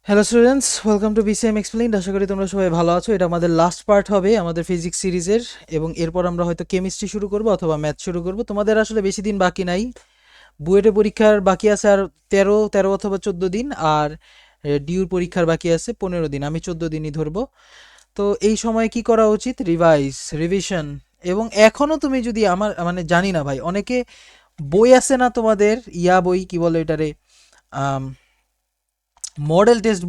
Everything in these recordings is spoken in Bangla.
Hello students, welcome to BCM explained. আশা করি তোমরা সবাই ভালো আছো। এটা আমাদের লাস্ট পার্ট হবে আমাদের ফিজিক্স সিরিজের, এবং এরপর আমরা হয়তো কেমিস্ট্রি শুরু করব অথবা ম্যাথ শুরু করব। তোমাদের আসলে বেশি দিন বাকি নাই, বুয়েটে পরীক্ষার বাকি আছে আর তেরো তেরো অথবা 14 দিন, আর ডিউর পরীক্ষার বাকি আছে 15 দিন। আমি 14 দিনই ধরবো। তো এই সময় কি করা উচিত? রিভিশন। এবং এখনো তুমি যদি আমার মানে জানি না ভাই, অনেকে বই আছে না তোমাদের, বই কি বলে এটারে, মডেল টেস্ট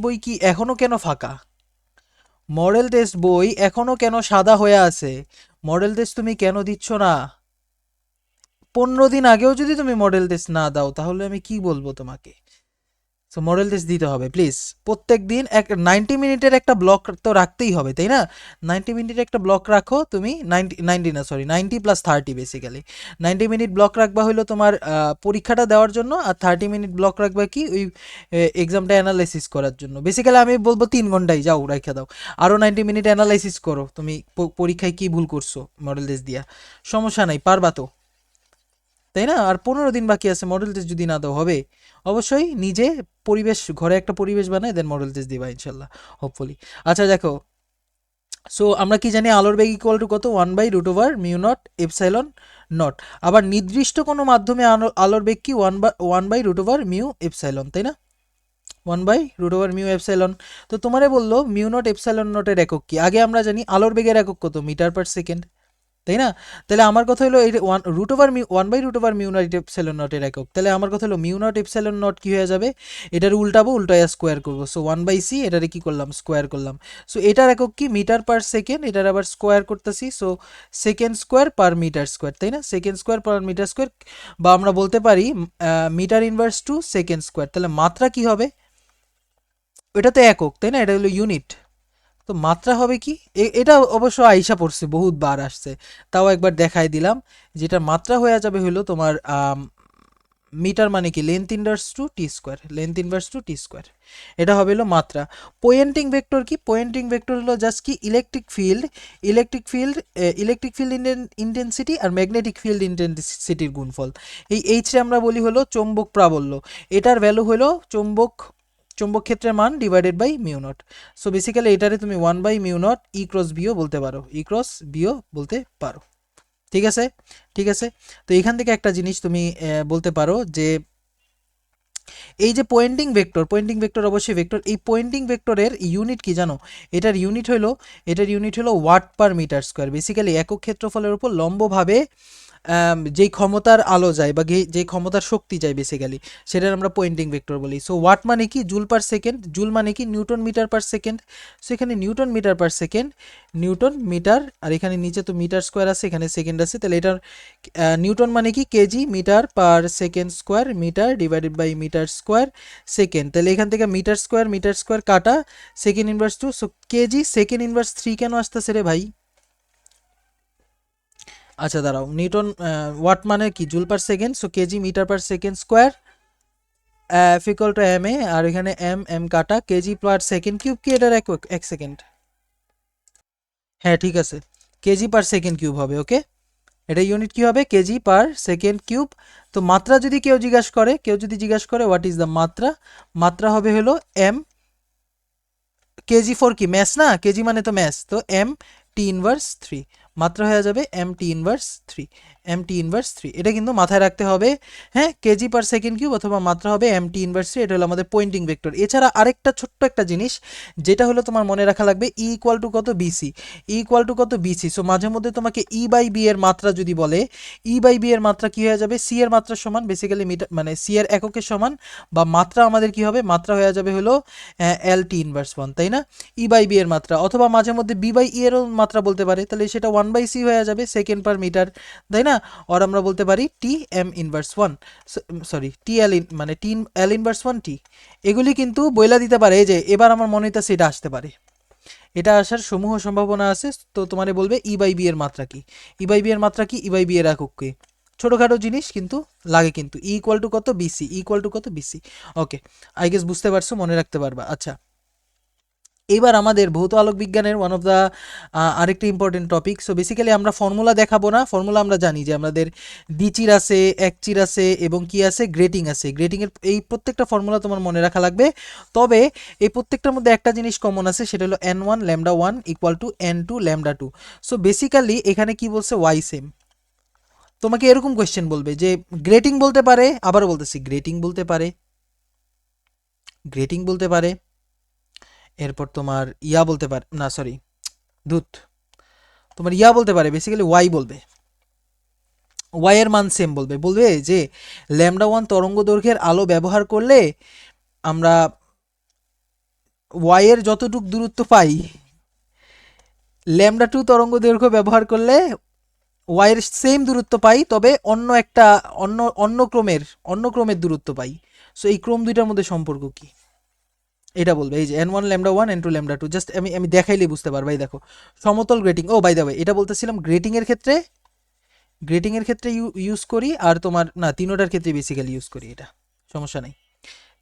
বই কি এখনো কেন ফাঁকা? মডেল টেস্ট বই এখনো কেন সাদা হয়ে আছে? মডেল টেস্ট তুমি কেন দিচ্ছ না? 15 দিন আগেও যদি তুমি মডেল টেস্ট না দাও তাহলে আমি কি বলবো তোমাকে? সো মডেল টেস্ট দিতে হবে প্লিজ। প্রত্যেক দিন 90 মিনিটের একটা ব্লক তো রাখতেই হবে, তাই না? 90 মিনিটের একটা ব্লক রাখো তুমি। 90 না, সরি, 90 + 30 বেসিক্যালি। 90 মিনিট ব্লক রাখবা হলো তোমার পরীক্ষাটা দেওয়ার জন্য, আর 30 মিনিট ব্লক রাখবা কি ওই এক্সামটা অ্যানালাইসিস করার জন্য। বেসিক্যালি আমি বলবো 3 ঘন্টাই যাও রেখে দাও, আরও 90 মিনিট অ্যানালাইসিস করো তুমি পরীক্ষায় কি ভুল করছো মডেল টেস্ট দিয়া। সমস্যা নাই, পারবা তো, তাই না? আর 15 দিন বাকি আছে, মডেল টেস্ট যদি না দাও হবে? অবশ্যই নিজে ঘরে একটা পরিবেশ বানায় দেন মডেল টেস্ট দিবা ইনশাল্লাহ, হোপফুলি। আচ্ছা দেখো, সো আমরা কি জানি আলোর বেগ ইকুয়াল টু কত? 1/√μ0 এপসাইলন নট। আবার নির্দিষ্ট কোনো মাধ্যমে আলোর বেগ কি 1/√μ এপসাইলন, তাই না? 1/√μ এপসাইলন। তো তোমারে বললো μ0 এপসাইলন নটের একক কি? আগে আমরা জানি আলোর বেগের একক কত? মিটার/সেকেন্ড, তাই না? তাহলে আমার কথা হলো এই one by root over mu not epsilon নটের একক। তাহলে আমার কথা হলো μ0 এপসাইলন নট কি হয়ে যাবে? এটার উল্টাবো, উল্টায়া স্কোয়ার করবো। সো 1/c, এটারে কি করলাম? স্কোয়ার করলাম। সো এটার একক কি? মিটার/সেকেন্ড। এটার আবার স্কোয়ার করতেছি, so second square per metre square, তাই না? Second square per metre square, বা আমরা বলতে পারি metre inverse to second square. তাহলে মাত্রা কি হবে? এটা তো একক, তাই না? এটা হলো ইউনিট। তো মাত্রা হবে কি? এটা অবশ্য আইসা পড়ছে, বহুত বার আসছে, তাও একবার দেখাই দিলাম। যেটা মাত্রা হয়ে যাবে হলো তোমার মিটার মানে কি লেন্থ ইনভার্স টু টি স্কোয়ার। এটা হবে হলো মাত্রা। পয়েন্টিং ভেক্টর কি? পয়েন্টিং ভেক্টর হলো জাস্ট কি ইলেকট্রিক ফিল্ড ইন্টেন্সিটি আর ম্যাগনেটিক ফিল্ড ইন্টেন্সিটির গুণফল। এই এইচরে আমরা বলি হলো চৌম্বক প্রাবল্য। এটার ভ্যালু হলো চৌম্বক ক্ষেত্রের মান divided by mu naught. So basically এটারে তুমি 1/μ0 ই ক্রস বিও বলতে পারো, ঠিক আছে? ঠিক আছে। তো এখান থেকে একটা জিনিস তুমি বলতে পারো যে এই যে পয়েন্টিং ভেক্টর অবশ্যই ভেক্টর, এই পয়েন্টিং ভেক্টরের ইউনিট কি জানো? এটার ইউনিট হলো ওয়াট/মিটার স্কোয়ার। বেসিক্যালি একক ক্ষেত্রফলের উপর লম্বভাবে যেই ক্ষমতার আলো যায় বা যেই ক্ষমতার শক্তি যায় বেসিক্যালি, সেটার আমরা পয়েন্টিং ভেক্টর বলি। সো ওয়াট মানে কি? জুল/সেকেন্ড। জুল মানে কি? নিউটন/মিটার/সেকেন্ড। সো এখানে নিউটন/মিটার/সেকেন্ড, নিউটন/মিটার, আর এখানে নিচে তো মিটার স্কোয়ার আছে, এখানে সেকেন্ড আছে, তাহলে এটার নিউটন মানে কি? Kg metre second square, metre divided by metre square second. তাহলে এখান থেকে মিটার স্কোয়ার কাটা, second inverse 2, so kg second inverse 3 কেন আসতেছে রে ভাই? আচ্ছা দাঁড়াও, ওয়াট মানে কি? Joule second, so kg metre second square equal to M A, আর এখানে এম এম কাটা, কেজি/সেকেন্ড কিউব কি এটার এক সেকেন্ড? হ্যাঁ ঠিক আছে, কেজি/সেকেন্ড কিউব হবে। ওকে, এটা ইউনিট কি হবে? কেজি/সেকেন্ড কিউব। তো মাত্রা যদি কেউ যদি জিজ্ঞাসা করে হোয়াট ইজ দ্য মাত্রা, মাত্রা হবে হলো এম। কেজি ফর কি? ম্যাস না? কেজি মানে তো ম্যাস, তো mt−3। মাত্রা হয়ে যাবে mt−3। এটা কিন্তু মাথায় রাখতে হবে। হ্যাঁ, কেজি/সেকেন্ড কিউব অথবা মাত্রা হবে mt−3। এটা হলো আমাদের পয়েন্টিং ভেক্টর। এছাড়া আরেকটা ছোট্ট একটা জিনিস যেটা হলো তোমার মনে রাখা লাগবে, ই ইকুয়াল টু কত? বিসি। সো মাঝে মধ্যে তোমাকে ই/বি এর মাত্রা যদি বলে, ই/বি এর মাত্রা কি হয়ে যাবে? সি এর মাত্রার সমান, বেসিক্যালি মিটার মানে সি এর এককের সমান, বা মাত্রা আমাদের কি হবে? মাত্রা হয়ে যাবে হলো LT−1, তাই না? ই/বি এর মাত্রা, অথবা মাঝে মধ্যে বি/ই এরও মাত্রা বলতে পারে, তাহলে সেটা 1/c হয়ে যাবে, সেকেন্ড/মিটার, তাই না? আর আমরা বলতে পারি T m−1, sorry L−1 T। এগুলি কিন্তু বইলা দিতে পারে। এই যে এবার আমার মনে হইতাছে এটা আসতে পারে, এটা আসার সমূহ সম্ভাবনা আছে। তো তোমারে বলবে ই/বি এর মাত্রা কি? ই/বি এর একক কি? ছোটখাটো জিনিস কিন্তু লাগে, কিন্তু ই ইকুয়াল টু কত? বিসি। ওকে, আই গেস বুঝতে পারছো, মনে রাখতে পারবা। আচ্ছা, এবার আমাদের ভৌত আলোক বিজ্ঞানের ওয়ান অফ দ্য আরেকটা ইম্পর্টেন্ট টপিক। সো বেসিক্যালি আমরা ফর্মুলা দেখাবো না, ফর্মুলা আমরা জানি যে আমাদের দ্বিচির আছে, একচির আছে এবং কি আছে, গ্রেটিং আছে। গ্রেটিংয়ের এই প্রত্যেকটা ফর্মুলা তোমার মনে রাখা লাগবে। তবে এই প্রত্যেকটার মধ্যে একটা জিনিস কমন আছে, সেটা হলো n1 lambda 1 equal to n2 lambda 2। So basically এখানে কি বলছে, ওয়াই সেম। তোমাকে এরকম কোয়েশ্চেন বলবে যে গ্রেটিং বলতে পারে, আবারও বলতেছি গ্রেটিং বলতে পারে, গ্রেটিং বলতে পারে, এরপর তোমার ইয়া বলতে পারে, না সরি ধুত, তোমার ইয়া বলতে পারে, বেসিক্যালি ওয়াই বলবে, ওয়াই এর মান সেম বলবে। বলবে যে ল্যামডা 1 তরঙ্গ দৈর্ঘ্যের আলো ব্যবহার করলে আমরা ওয়াই এর যতটুক দূরত্ব পাই, ল্যামডা 2 তরঙ্গ দৈর্ঘ্য ব্যবহার করলে ওয়াই এর সেম দূরত্ব পাই, তবে অন্য একটা অন্য ক্রমের দূরত্ব পাই। সো এই ক্রম দুইটার মধ্যে সম্পর্ক কি, এটা বলবে। এই যে n1 lambda 1 n2 lambda 2, just আমি দেখাইলেই বুঝতে পারবে। এই দেখো সমতল grating, oh by the way এটা বলতেছিলাম গ্রেটিং এর ক্ষেত্রে ইউজ করি, আর তোমার না তিনোটার ক্ষেত্রে বেসিক্যালি ইউজ করি, এটা সমস্যা নাই,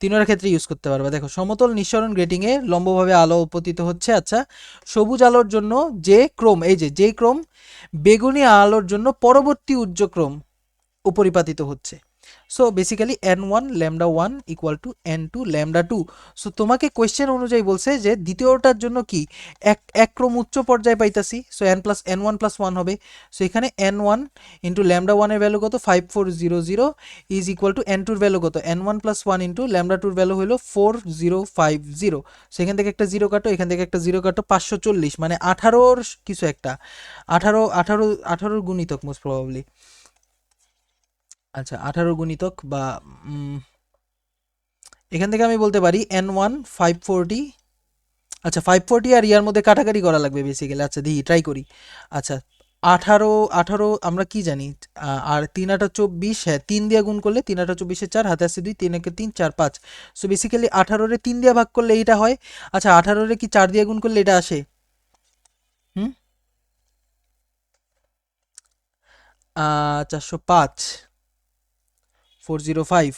তিনোটার ক্ষেত্রে ইউজ করতে পারবা। দেখো সমতল নিঃসরণ গ্রেটিং এ লম্বভাবে আলো উপতিত হচ্ছে। আচ্ছা, সবুজ আলোর জন্য যে ক্রম, এই যে ক্রম বেগুনি আলোর জন্য পরবর্তী উজ্জ্বক্রম উপরিপাতিত হচ্ছে। So basically n1 lambda 1 equal to n2 lambda 2। So তোমাকে কোয়েশ্চেন অনুযায়ী বলছে যে দ্বিতীয়টার জন্য কি এক ক্রম উচ্চ পর্যায়ে পাইতাছি, সো n1 প্লাস 1 হবে। সো এখানে n1 ইন্টু ল্যামডা 1 এর ভ্যালু কত, 5400 ইজ ইকুয়াল টু n2 এর ভ্যালু কত, n1 প্লাস 1 ইন্টু ল্যামডা 2 এর ভ্যালু হলো 4050। সো এখান থেকে একটা জিরো কাটো, এখান থেকে একটা জিরো কাটো, 540 মানে 18 কিছু একটা, 18 গুণিতক মোস্ট প্রবাবলি। আচ্ছা 18 গুণিতক বা এখান থেকে আমি বলতে পারি n1 540। আচ্ছা 540 আর ইয়ার মধ্যে কাটাকাটি করা লাগবে বেসিক্যালি। আচ্ছা দেখি ট্রাই করি। আচ্ছা 18 আমরা কি জানি, আর 3 8 24, হ্যাঁ 3 দিয়ে গুণ করলে 3 8 24 4, হাতে আছে 2, 3 1 3 4 5। সো বেসিক্যালি 18 রে 3 দিয়ে ভাগ করলে এইটা হয়। আচ্ছা 18 রে কি 4 দিয়ে গুণ করলে এটা আসে? হুম 405 405,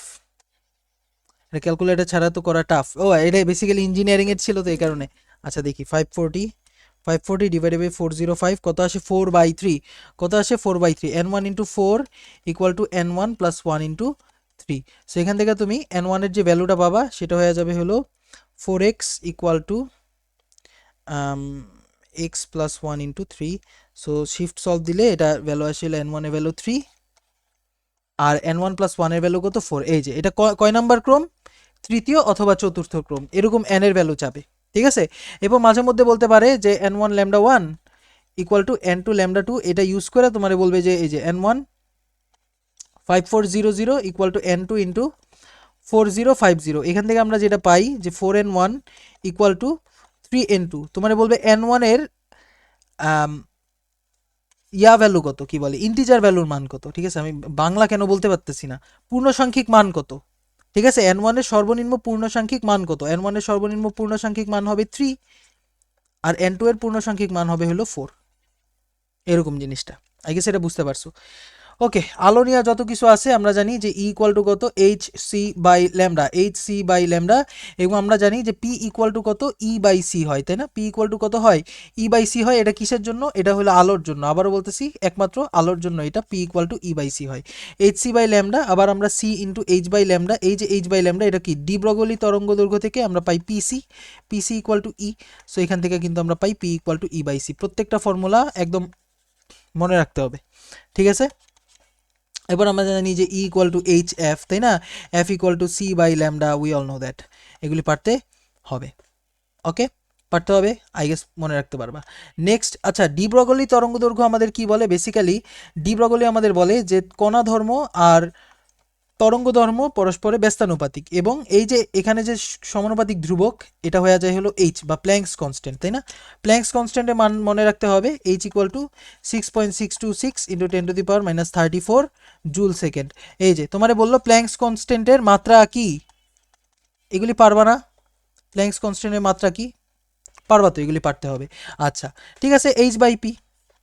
এটা ক্যালকুলেটর ছাড়া তো করা টাফ। ও এটা বেসিক্যালি ইঞ্জিনিয়ারিং এর ছিল তো এই কারণে। আচ্ছা দেখি 540 ডিভাইডেড বাই 405 কত আসে, 4/3। কত আসে, 4/3। n1 into 4 equal to n1 plus 1 into 3। So এখান থেকে তুমি n1 এর যে ভ্যালুটা পাবা সেটা হয়ে যাবে হলো 4x equal to x plus 1 into 3। So shift solve দিলে এটা ভ্যালু আসলে n1 এর ভ্যালু 3 আর n1 প্লাস 1 এর ভ্যালু কত, 4। এই যে এটা কয় নাম্বার ক্রম, তৃতীয় অথবা চতুর্থ ক্রম, এরকম n এর ভ্যালু চাবে, ঠিক আছে। এবং মাঝে মধ্যে বলতে পারে যে n1 lambda 1 equal to n2 lambda 2, এটা ইউজ করে তোমারে বলবে যে এই যে n1 5400 equal to n2 into 4050। এখান থেকে আমরা যেটা পাই যে 4n1 ইকুয়াল টু 3n2। তোমারে বলবে n1 এর ইয়া ভ্যালু কত, কি বলে ইন্টিজার ভ্যালুর মান কত, ঠিক আছে। আমি বাংলা কেন বলতে পারতেছি না, পূর্ণসাংখ্যিক মান কত, ঠিক আছে। n1 এর সর্বনিম্ন পূর্ণসাংখ্যিক মান কত, n1 এর সর্বনিম্ন পূর্ণসাংখ্যিক মান হবে 3 আর n2 এর পূর্ণসাংখ্যিক মান হবে হলো 4, এরকম জিনিসটা। আই গেস এটা বুঝতে পারছো। ওকে, আলো নিয়ে যত কিছু আছে আমরা জানি যে ই ইকুয়াল টু কত, এইচ সি বাই ল্যামডা, এবং আমরা জানি যে পি ইকুয়াল টু কত, ই বাই সি হয়, তাই না। পি ইকুয়াল টু কত হয়, ই বাই সি হয়। এটা কিসের জন্য, এটা হলো আলোর জন্য, আবারও বলতেছি একমাত্র আলোর জন্য এটা P equal to E by C হয়। এইচ সি বাই ল্যামডা, আবার আমরা C into H by lambda, এই যে এইচ বাই ল্যামডা এটা কি ডি ব্রগলি তরঙ্গ দৈর্ঘ্য থেকে আমরা পাই PC equal to E. So এখান থেকে কিন্তু আমরা পাই P equal to E by C. প্রত্যেকটা ফর্মুলা একদম মনে রাখতে হবে, ঠিক আছে। এবার আমরা জানি যে E equal to H F, তাই না, F equal to C by lambda, we all know that. এগুলি পারতে হবে, ওকে পারতে হবে, আই গেস মনে রাখতে পারবা। নেক্সট, আচ্ছা ডি ব্রগলি তরঙ্গ দৈর্ঘ্য আমাদের কি বলে, বেসিক্যালি ডি ব্রগলি আমাদের বলে যে কণা ধর্ম আর তরঙ্গ ধর্ম পরস্পরে ব্যস্তানুপাতিক, এবং এই যে এখানে যে সমানুপাতিক ধ্রুবক এটা হয়ে যায় হলো এইচ বা প্ল্যাঙ্কস কনস্ট্যান্ট, তাই না। প্ল্যাঙ্কস কনস্ট্যান্টের মান মনে রাখতে হবে, H equal to 6.626 into 10⁻³ joule second. এই যে তোমারে বললো প্ল্যাঙ্কস কনস্ট্যান্টের মাত্রা কি, এগুলি পারবা না, প্ল্যাঙ্কস কনস্ট্যান্টের মাত্রা কি পারবা তো, এগুলি পারতে হবে। আচ্ছা ঠিক আছে, এইচ বাই পি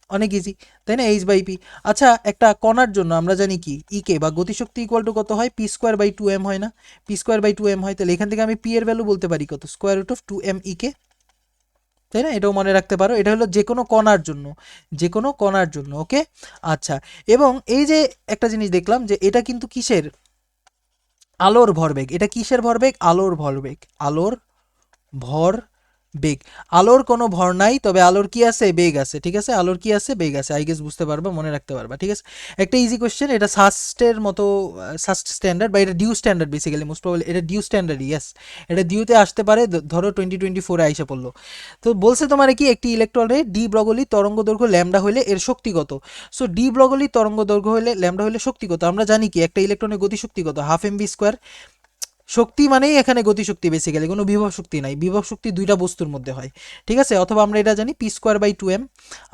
অনেক ইজি, তাই না, এইচ বাই পি। আচ্ছা একটা কণার জন্য আমরা জানি কি ইকে বা গতিশক্তি ইকুয়াল টু কত হয়, পি স্কোয়ার বাই 2m হয় না, পি স্কোয়ার বাই 2m হয়। তাহলে এখান থেকে আমি পি এর ভ্যালু বলতে পারি কত, স্কোয়ার রুট অফ 2m ইকে। তাই না? এটাও মনে রাখতে পারো, এটা হলো যে কোনো কণার জন্য, যে কোনো কণার জন্য। ওকে, আচ্ছা। এবং এই যে একটা জিনিস দেখলাম যে এটা কিন্তু কিসের, আলোর ভরবেগ। এটা কিসের ভরবেগ? আলোর ভরবেগ, আলোর ভর বেগ। আলোর কোনো ভর নাই, তবে আলোর কি আছে? বেগ আছে। ঠিক আছে, আলোর কি আছে? বেগ আছে। আই গেস বুঝতে পারবা, মনে রাখতে পারবা। ঠিক আছে, একটা ইজি কোশ্চেন, এটা সাস্টের মতো, সাস্ট স্ট্যান্ডার্ড বা এটা DU standard basically, most probably এটা ডিউ স্ট্যান্ডার্ড। ইয়েস, এটা ডিউতে আসতে পারে, ধরো 2024-এ আইসা পড়লো। তো বলছে তোমার কি, একটি ইলেকট্রনের ডি ব্রগলি তরঙ্গ দৈর্ঘ্য ল্যামডা হলে এর শক্তি কত? সো ডি ব্রগলি তরঙ্গ দৈর্ঘ্য হলে ল্যামডা হলে শক্তি কত? আমরা জানি কি একটা ইলেকট্রনের গতিশক্তি কত? Half M V square. শক্তি মানেই এখানে গতিশক্তি, বেসিক্যালি কোনো বিভব শক্তি নাই। বিভব শক্তি দুইটা বস্তুর মধ্যে হয়। ঠিক আছে, অথবা আমরা এটা জানি P square by two M.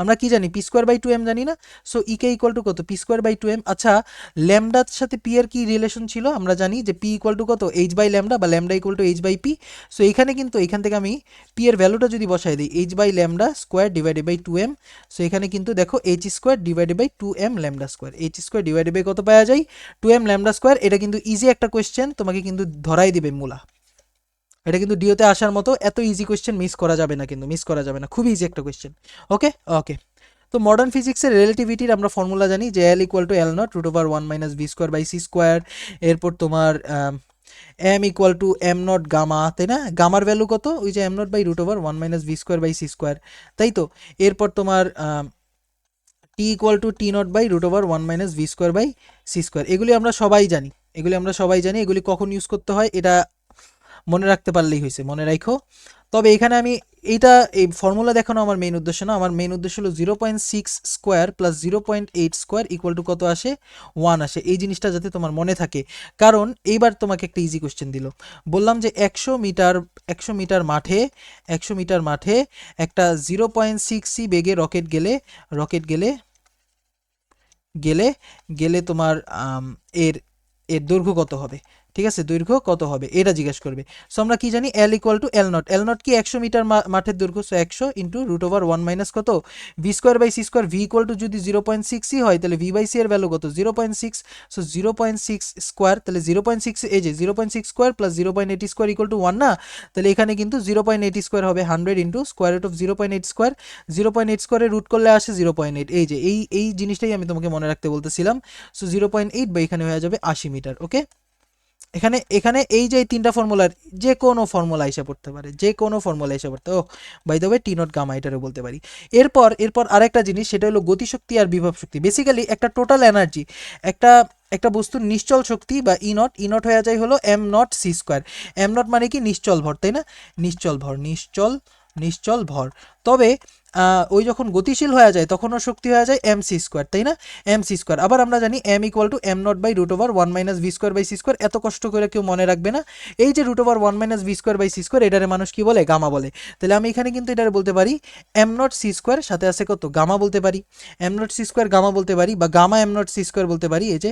আমরা কি জানি? P square by two M জানি না? সো ইকে ইকুয়াল টু কত? P square by two M. আচ্ছা, ল্যামডার সাথে পি এর কি রিলেশন ছিল? আমরা জানি যে পি ইকুয়াল টু কত? এইচ বাই ল্যামডা, বা lambda equal to H by P. So এখানে কিন্তু এখান থেকে আমি পি এর ভ্যালুটা যদি বসাই দিই, H by lambda square divided by two M. So এখানে কিন্তু দেখো H square divided by two M lambda square, H square divided by কত পাওয়া যায়? Two M lambda square. এটা কিন্তু ইজি একটা কোয়েশ্চেন, তোমাকে কিন্তু ধরাই দিবে মূলা। এটা কিন্তু ডিওতে আসার মতো এত ইজি কোয়েশ্চেন মিস করা যাবে না, কিন্তু মিস করা যাবে না, খুবই ইজি একটা কোয়েশ্চেন। ওকে, ওকে। তো মডার্ন ফিজিক্সের রিলেটিভিটির আমরা ফর্মুলা জানি যে L equal to L not root over one minus V square by C square. এরপর তোমার M equal to M not gamma, তাই না? গামার ভ্যালু কত? ওই যে M not by root over one minus V square by C square, তাই তো? এরপর তোমার T equal to T not by root over one minus V square by C square. এগুলি আমরা সবাই জানি, এগুলি আমরা সবাই জানি। এগুলি কখন ইউজ করতে হয় এটা মনে রাখতে পারলেই হয়েছে, মনে রাখো। তবে এখানে আমি এইটা, এই ফর্মুলা দেখানো আমার মেইন উদ্দেশ্য না। আমার মেইন উদ্দেশ্য হলো 0.6 square plus 0.8 square equal to কত আসে? 1 আসে। এই জিনিসটা যাতে তোমার মনে থাকে, কারণ এইবার তোমাকে একটা ইজি কোশ্চেন দিল। বললাম যে 100 মিটার মাঠে, 100 মিটার মাঠে একটা 0.6 সি বেগে রকেট গেলে, রকেট গেলে গেলে গেলে তোমার এর এর দৈর্ঘ্য কত হবে? ঠিক আছে, দৈর্ঘ্য কত হবে এটা জিজ্ঞেস করবে। সো আমরা কি জানি? L equal to L not. L not কি? 100 মিটার মাঠের দৈর্ঘ্য। So 100 into root over one minus কত? V square by C square. V equal to যদি 0.6 হয় তাহলে ভি বাই সি এর ভ্যালু কত? 0.6। সো 0.6 স্কোয়ার, তাহলে 0.6, এই যে 0.6 square plus 0.8 square equal to 1 না? তাহলে এখানে কিন্তু 0.8 স্কোয়ার হবে 100 into square root of 0.8 square. 0.8 স্কোয়ারে রুট করলে আসে 0.8। এই যে এই জিনিসটাই আমি তোমাকে মনে রাখতে বলতেছিলাম। সো 0.8 বা এখানে হয়ে যাবে 80 মিটার। ওকে, এখানে এখানে এই যে তিনটা ফর্মুলার যে কোনো ফর্মুলা এসে পড়তে পারে, যে কোনো ফর্মুলা এসে পড়তে, oh by the way T not gamma এটারও বলতে পারি। এরপর আরেকটা জিনিস, সেটা হলো গতিশক্তি আর বিভব শক্তি। বেসিক্যালি একটা টোটাল এনার্জি, একটা একটা বস্তুর নিশ্চল শক্তি বা ই নট হয়ে যায় হলো M not C square. M naught মানে কি? নিশ্চল ভর, তাই না? নিশ্চল ভর, নিশ্চল ভর। তবে ওই যখন গতিশীল হয়ে যায় তখন ওর শক্তি হয়ে যায় এম সি স্কোয়ার, তাই না? M C square. আবার আমরা জানি M equal to M not by root over one minus V square by C square. এত কষ্ট করে কেউ মনে রাখবে না। এই যে root over one minus V square by C square, এটারে মানুষ কি বলে? গামা বলে। তাহলে আমি এখানে কিন্তু এটারে বলতে পারি এম নট সি স্কোয়ার, সাথে আছে কত? গামা বলতে পারি। M not C square gamma বলতে পারি, বা gamma M not C square বলতে পারি। এই যে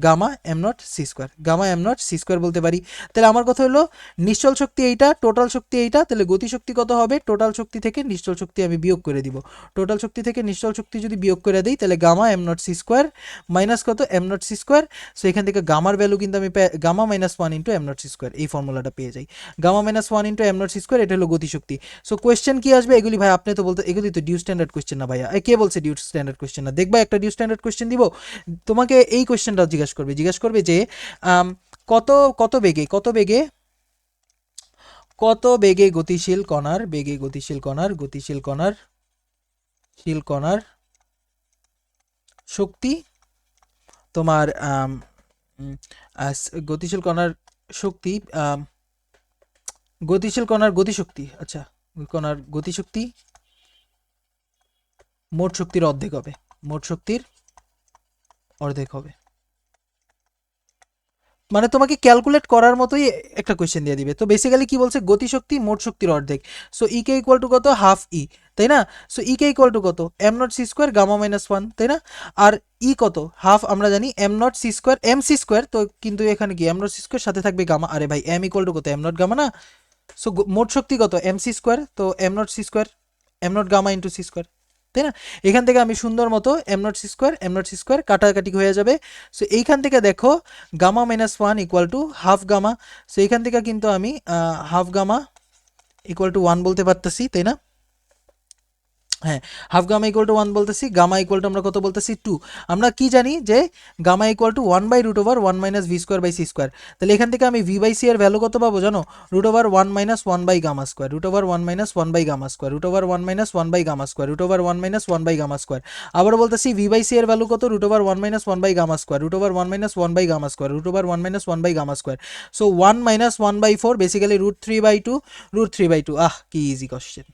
gamma M not C square, gamma M not C square বলতে পারি। তাহলে আমার কথা হলো নিশ্চল শক্তি এইটা, টোটাল শক্তি এইটা, তাহলে গতিশক্তি কত হবে? টোটাল শক্তি থেকে নিশ্চল শক্তি আমি বিয়োগ করে দিব। টোটাল শক্তি থেকে নিশ্চল শক্তি যদি বিয়োগ করে দিই তাহলে gamma M not C square minus কত? M not C square. So এখান থেকে গামার ভ্যালু কিন্তু আমি gamma minus one into M not C square, এই ফর্মুলাটা পেয়ে যাই। Gamma minus one into M not C square, এটা হলো গতিশক্তি। সো কোয়েশ্চেন কি আসবে? এগুলি ভাই আপনি তো বলতে, এগুলি তো ডিউ স্ট্যান্ডার্ড কোয়েশ্চেন না ভাইয়া। কে বলছে ডিউ স্ট্যান্ডার্ড কোয়েশ্চেন না? দেখবা একটা ডিউ স্ট্যান্ডার্ড কোয়েশ্চেন দিব তোমাকে, এই কোয়েশ্চেনটা জিজ্ঞাসা করবে যে কত কত বেগে কত বেগে কত বেগে গতিশীল কণার, গতিশীল কণার শক্তি তোমার গতিশীল কণার শক্তি, গতিশীল কণার গতিশক্তি, আচ্ছা, কণার গতিশক্তি মোট শক্তির অর্ধেক হবে, মোট শক্তির অর্ধেক হবে। মানে তোমাকে ক্যালকুলেট করার মতোই একটা কোয়েশ্চেন দিয়ে দিবে। তো বেসিক্যালি কি বলছে? গতিশক্তি মোট শক্তির অর্ধেক। So E K equal to কত? হাফ ই, তাই না? So E K equal to কত? M not C square gamma minus one, তাই না? আর ই কত? হাফ আমরা জানি M not C square, M C square. তো কিন্তু এখানে কি এম নট সি স্কোয়ার সাথে থাকবে গামা। আরে ভাই এম ইকুয়াল টু কত? এম নট গামা না? সো মোট শক্তি কত? M C square. তো M not C square, M not gamma into C square, তাই না? এখান থেকে আমি সুন্দর মতো এম নট সি স্কোয়ার কাটাকাটি হয়ে যাবে। সো এইখান থেকে দেখো gamma minus one equal to half gamma. So এইখান থেকে কিন্তু আমি half gamma equal to one বলতে পারতেছি, তাই না? হ্যাঁ, হাফ গামা ইকুয়াল টু 1 বলতেছি, গামা ইকুয়াল টু আমরা কত বলতেছি 2। আমরা কি জানি যে gamma equal to 1/√1 minus V square by C square. তাহলে এখান থেকে আমি ভি বাই সি এর ভ্যালু কত পাবো জানো? √1 minus 1 by gamma square, √1 minus 1 by gamma square, √1 minus 1 by gamma square, √1 minus 1 by gamma square. আবার বলতেছি ভি বাই সি এর ভ্যালু কত? √1 minus 1 by gamma square, √1 minus 1 by gamma square, √1 minus 1 by gamma square. So 1 minus 1/4 basically √3/2, √3/2। কি ইজি কোশ্চেন।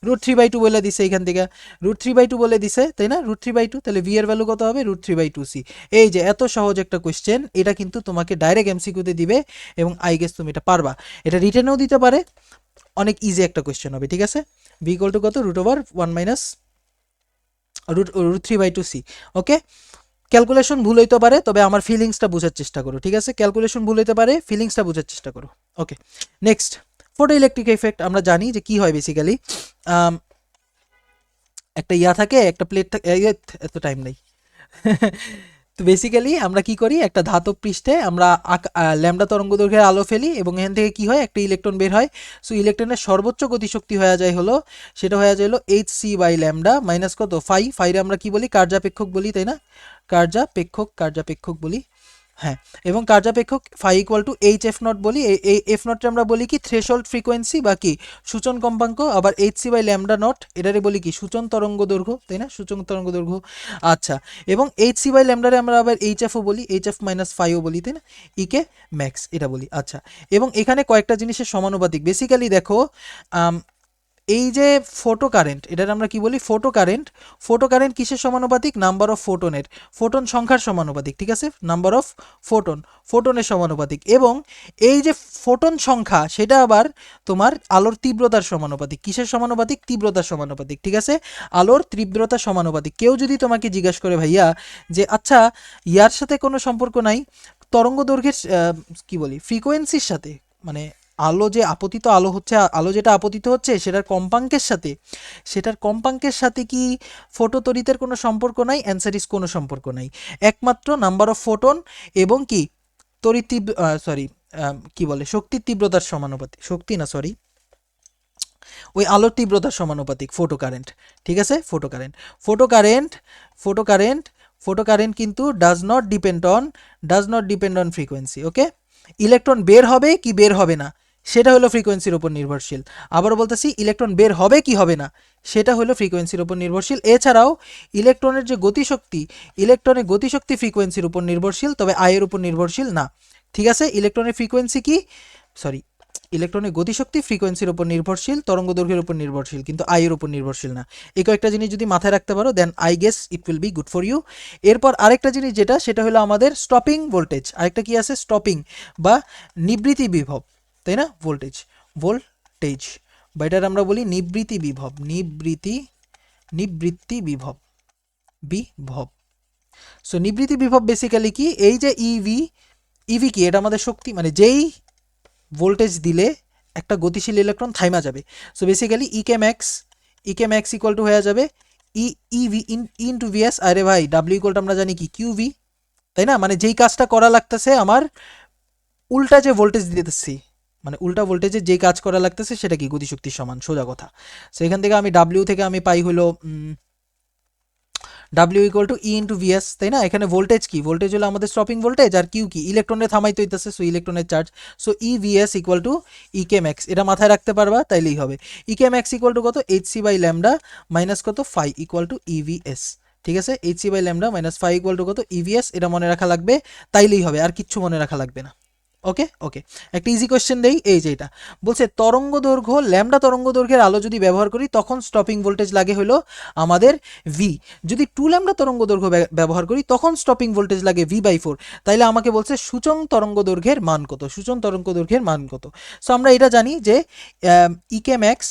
√3/2 বলে দিছে এখান থেকে, √3/2 বলে দিছে, তাই না? √3/2, তাহলে ভি এর ভ্যালু কত হবে? √3/2c। এই যে এত সহজ একটা কোয়েশ্চেন, এটা কিন্তু তোমাকে ডাইরেক্ট এমসিকিউতে দিবে এবং আই গেস তুমি এটা পারবা। এটা রিটেনেও দিতে পারে, অনেক ইজি একটা কোয়েশ্চেন হবে, ঠিক আছে? ভি ইকুয়াল টু কত? √1 মাইনাস √3/2c। ওকে, ক্যালকুলেশন ভুল হইতে পারে, তবে আমার ফিলিংসটা বোঝার চেষ্টা করো, ঠিক আছে? ক্যালকুলেশন ভুল হইতে পারে, ফিলিংসটা বোঝার চেষ্টা করো। ওকে, নেক্সট, ফটো ইলেকট্রিক এফেক্ট। আমরা জানি যে কি হয় বেসিক্যালি, একটা ইয়া থাকে, একটা প্লেট থাকে, এত টাইম নেই। তো বেসিক্যালি আমরা কি করি, একটা ধাতব পৃষ্ঠে আমরা ল্যামডা তরঙ্গ দৈর্ঘ্যের আলো ফেলি এবং এখান থেকে কি হয়, একটা ইলেকট্রন বের হয়। সো ইলেকট্রনের সর্বোচ্চ গতিশক্তি হয়ে যায় হলো, সেটা হয়ে যায় হলো hc/ল্যামডা মাইনাস কত, ফাই। ফাইরে আমরা কি বলি? কার্যাপেক্ষক বলি, তাই না? কার্যাপেক্ষক বলি, হ্যাঁ। এবং কার্যাপেক্ষক phi equal to H F not বলি। এই এফ নটটা আমরা বলি কি? থ্রেশহোল্ড ফ্রিকোয়েন্সি বা কি সূচন কম্পাঙ্ক। আবার hc/ল্যামডা নট এটারে বলি কি? সূচন তরঙ্গ দৈর্ঘ্য, তাই না? সূচন তরঙ্গ দৈর্ঘ্য। আচ্ছা, এবং hc/ল্যামডারে আমরা আবার এইচএফও বলি, এইচএফ মাইনাস ফাইও বলি, তাই না? ইকে ম্যাক্স এটা বলি। আচ্ছা, এবং এখানে কয়েকটা জিনিসের সমানুপাতিক। বেসিক্যালি দেখো, এই যে ফোটো কারেন্ট, এটার আমরা কি বলি? Photo current. ফোটো কারেন্ট কিসের সমানুপাতিক? নাম্বার অফ ফোটনের, ফোটন সংখ্যার সমানুপাতিক, ঠিক আছে? নাম্বার অফ ফোটনের সমানুপাতিক। এবং এই যে ফোটন সংখ্যা, সেটা আবার তোমার আলোর তীব্রতার সমানুপাতিক। কিসের সমানুপাতিক? তীব্রতার সমানুপাতিক, ঠিক আছে? আলোর তীব্রতার সমানুপাতিক। কেউ যদি তোমাকে জিজ্ঞাসা করে ভাইয়া যে আচ্ছা ইয়ার সাথে কোনো সম্পর্ক নাই, তরঙ্গ দৈর্ঘ্যের কি বলি, ফ্রিকোয়েন্সির সাথে, মানে আলো যে আপতিত আলো হচ্ছে, আলো যেটা আপতিত হচ্ছে সেটার কম্পাঙ্কের সাথে কি ফটোতড়িতের কোনো সম্পর্ক নাই? অ্যান্সার ইজ কোনো সম্পর্ক নাই। একমাত্র নাম্বার অফ ফোটন এবং কি তড়িৎ কি বলে, শক্তির তীব্রতার সমানুপাতিক, শক্তি না সরি, ওই আলোর তীব্রতার সমানুপাতিক ফোটো কারেন্ট, ঠিক আছে? ফোটো কারেন্ট কিন্তু does not depend on frequency. Okay, electron বের হবে কি বের হবে না, সেটা হলো ফ্রিকোয়েন্সির উপর নির্ভরশীল। আবার বলতেছি, ইলেকট্রন বের হবে কি হবে না, সেটা হলো ফ্রিকোয়েন্সির উপর নির্ভরশীল। এছাড়াও ইলেকট্রনের গতিশক্তি ফ্রিকোয়েন্সির উপর নির্ভরশীল, তবে আয়ের উপর নির্ভরশীল না, ঠিক আছে? ইলেকট্রনের গতিশক্তি ফ্রিকোয়েন্সির উপর নির্ভরশীল, তরঙ্গ দৈর্ঘ্যের উপর নির্ভরশীল, কিন্তু আয়ের উপর নির্ভরশীল না। এই কয়েকটা জিনিস যদি মাথায় রাখতে পারো, then I guess it will be good for you. এরপর আরেকটা জিনিস সেটা হলো আমাদের স্টপিং ভোল্টেজ। আরেকটা কি আছে? স্টপিং বা নিবৃত্তি বিভব, তাই না? ভোল্টেজ বা এটার আমরা বলি নিবৃত্তি বিভব। সো নিবৃত্তি বিভব বেসিক্যালি কি? এই যে ইভি কি? এটা আমাদের শক্তি, মানে যেই ভোল্টেজ দিলে একটা গতিশীল ইলেকট্রন থাইমা যাবে। So basically E K max equal to হয়ে যাবে ইভি ইনটু ভিএস। আরে ভাই, ডাব্লিউ ইকুয়াল টু আমরা জানি কি? কিউভি, তাই না? মানে যেই কাজটা করা লাগতেছে আমার, উল্টা যে ভোল্টেজ দিতেছি, মানে উল্টা ভোল্টেজে যে কাজ করা লাগতেছে সেটা কি? গতিশক্তির সমান, সোজা কথা। সো এখান থেকে আমি ডাব্লিউ থেকে আমি পাই হলো W equal to E into VS, তাই না? এখানে ভোল্টেজ কি? ভোল্টেজ হলো আমাদের স্টপিং ভোল্টেজ, আর কিউ কি? ইলেকট্রনের থামাইতে হইতেছে, সো ইলেকট্রনের চার্জ। So E V S equal to E K max, এটা মাথায় রাখতে পারবা, তাইলেই হবে। ইকে ম্যাক্স ইকুয়াল টু কত? hc/ল্যামডা মাইনাস কত? ফাই ইকুয়াল টু ইভিএস, ঠিক আছে? hc/ল্যামডা মাইনাস ফাই ইকুয়াল টু কত? ইভিএস। এটা মনে রাখা লাগবে, তাইলেই হবে, আর কিচ্ছু মনে রাখা লাগবে না। ওকে, একটা ইজি কোয়েশ্চেন দেই, এই যে এটা বলছে তরঙ্গ দৈর্ঘ্য, ল্যামডা তরঙ্গ দৈর্ঘ্যের আলো যদি ব্যবহার করি তখন স্টপিং ভোল্টেজ লাগে হলো আমাদের ভি। যদি 2 ল্যামডা তরঙ্গ দৈর্ঘ্য ব্যবহার করি তখন স্টপিং ভোল্টেজ লাগে v/4। তাইলে আমাকে বলছে সূচক তরঙ্গ দৈর্ঘ্যের মান কত। সো আমরা এটা জানি যে ইকে ম্যাক্স,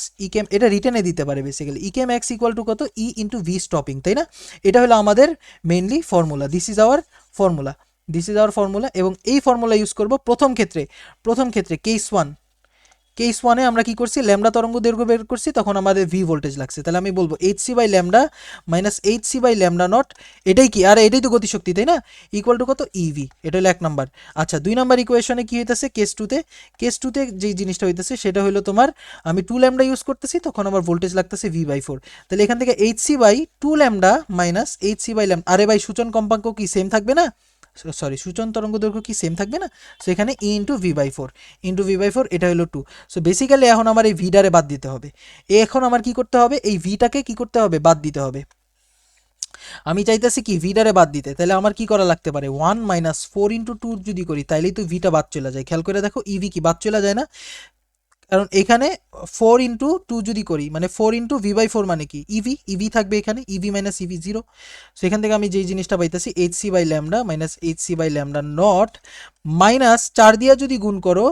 এটা রিটেনে দিতে পারে basically, E K max equal to কত? ই ইন্টু ভি স্টপিং, তাই না? এটা হলো আমাদের mainly formula. This is our formula এবং এই ফর্মুলা ইউজ করব প্রথম ক্ষেত্রে কেস কেস ওয়ানে আমরা কি করছি, ল্যামডা তরঙ্গ দৈর্ঘ্য বের করছি, তখন আমাদের ভি ভোল্টেজ লাগছে। তাহলে আমি বলবো HC by lambda minus HC by lambda naught, এটাই কি, আর এটাই তো গতিশক্তি তাই না, ইকুয়াল টু কত, ইভি। এটা হলো 1 নাম্বার। আচ্ছা 2 নাম্বার ইকুয়েশনে কি হইতেছে, কেস টুতে যেই জিনিসটা হইতেছে সেটা হলো তোমার, আমি 2 ল্যামডা ইউজ করতেছি, তখন আমার ভোল্টেজ লাগতেছে ভি বাই 4। তাহলে এখান থেকে HC by 2 lambda minus HC by lambda, আরে ভাই সূচন কম্পাঙ্ক কি সেম থাকবে না, সরি সূচন তরঙ্গ দৈর্ঘ্য কি সেম থাকবে না, সো এখানে E into V by 4, into V by 4, এটা হলো 2। সো বেসিক্যালি এখন আমার এই ভিডারে বাদ দিতে হবে, এখন আমার কি করতে হবে, এই ভিটাকে কি করতে হবে, বাদ দিতে হবে। আমি চাইতেছি কি ভিটারে বাদ দিতে, তাহলে আমার কি করা লাগতে পারে, 1 মাইনাস 4 ইন্টু 2 যদি করি তাইলেই তো ভিটা বাদ চলে যায়। খেয়াল করে দেখো ইভি কি বাদ চলে যায় না, কারণ এখানে 4 ইন্টু 2 যদি করি মানে 4 ইন্টু ভি বাই 4 মানে কি, ইভি থাকবে এখানে, ইভি মাইনাস ইভি 0। সো এখান থেকে আমি যেই জিনিসটা পাইতেছি HC by lambda minus HC by lambda naught minus 4 দিয়া যদি গুণ করো,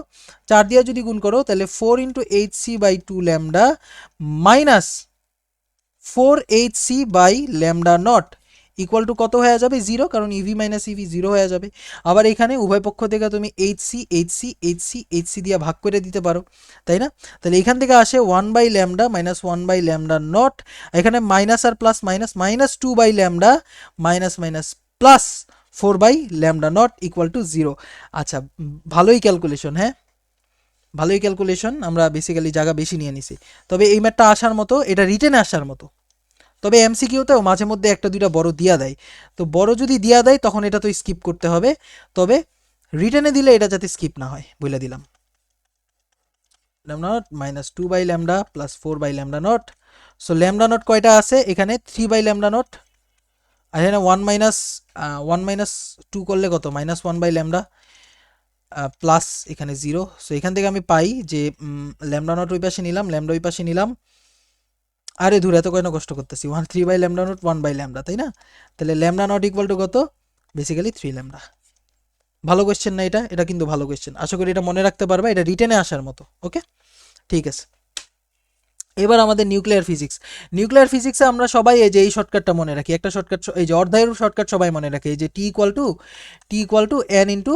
তাহলে 4 into HC by 2 lambda minus 4hc by lambda not equal to কত হয়ে যাবে, 0, কারণ ইভি মাইনাস ইভি 0 হয়ে যাবে। আবার এখানে উভয় পক্ষ থেকে তুমি এইচসি দিয়ে ভাগ করে দিতে পারো, তাই না। তাহলে এখান থেকে আসে 1 by lambda minus 1 by lambda not, এখানে মাইনাস আর plus minus, minus 2 by lambda minus minus plus 4 by lambda not equal to 0। আচ্ছা ভালোই ক্যালকুলেশন, হ্যাঁ ভালোই ক্যালকুলেশন, আমরা বেসিক্যালি জায়গা বেশি নিয়ে নিছি। তবে এই ম্যাথটা আসার মতো, এটা রিটেনে আসার মতো, তবে এমসিকিউতেও মাঝে মধ্যে একটা দুইটা বড় দিয়া দেয়, তো বড় যদি দিয়া দেয় তখন এটা তো স্কিপ করতে হবে, তবে রিটেনে দিলে এটা যাতে স্কিপ না হয় বলে দিলাম। Lambda naught minus 2 by lambda plus 4 by lambda naught. So lambda naught কয়টা আছে এখানে, 3 বাই ল্যামডা নট, আর এখানে 1 মাইনাস 2 করলে কত, মাইনাস 1 বাই ল্যামডা প্লাস এখানে 0। সো এখান থেকে আমি পাই যে ল্যামডা নট ওই পাশে নিলাম, ল্যামডা ওই পাশে নিলাম, আরে ধরে এত কেন কষ্ট করতেছি, 3 by lambda naught 1 by lambda, তাই না। তাহলে ল্যামডা নট ইকুয়াল টু কত, বেসিক্যালি 3 ল্যামডা। ভালো কোয়েশ্চেন না এটা, এটা কিন্তু ভালো কোয়েশ্চেন, আশা করি এটা মনে রাখতে পারবা, এটা রিটেনে আসার মতো। ওকে ঠিক আছে, এবার আমাদের নিউক্লিয়ার ফিজিক্সে আমরা সবাই এই যে এই শর্টকাটটা মনে রাখি, একটা শর্টকাট, এই যে অর্ধায়ের শর্টকাট সবাই মনে রাখি, এই যে T equal to N into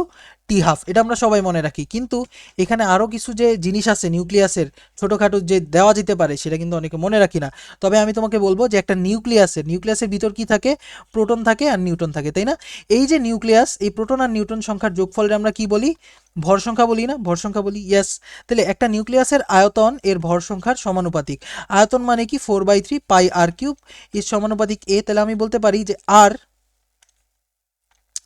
T half, এটা আমরা সবাই মনে রাখি। কিন্তু এখানে আরও কিছু যে জিনিস আছে নিউক্লিয়াসের, ছোটোখাটো যে দেওয়া যেতে পারে সেটা কিন্তু অনেকে মনে রাখি না। তবে আমি তোমাকে বলবো যে একটা নিউক্লিয়াসের ভিতর কি থাকে, প্রোটন থাকে আর নিউট্রন থাকে, তাই না। এই যে নিউক্লিয়াস, এই প্রোটন আর নিউট্রন সংখ্যার যোগফলটা আমরা কি বলি, ভর সংখ্যা বলি না, ভর সংখ্যা বলি, ইয়েস। তাহলে একটা নিউক্লিয়াসের আয়তন এর ভর সংখ্যার সমানুপাতিক, আয়তন মানে কি 4/3 পাই আর কিউব ইজ সমানুপাতিক এ। তাহলে আমি বলতে পারি যে আর,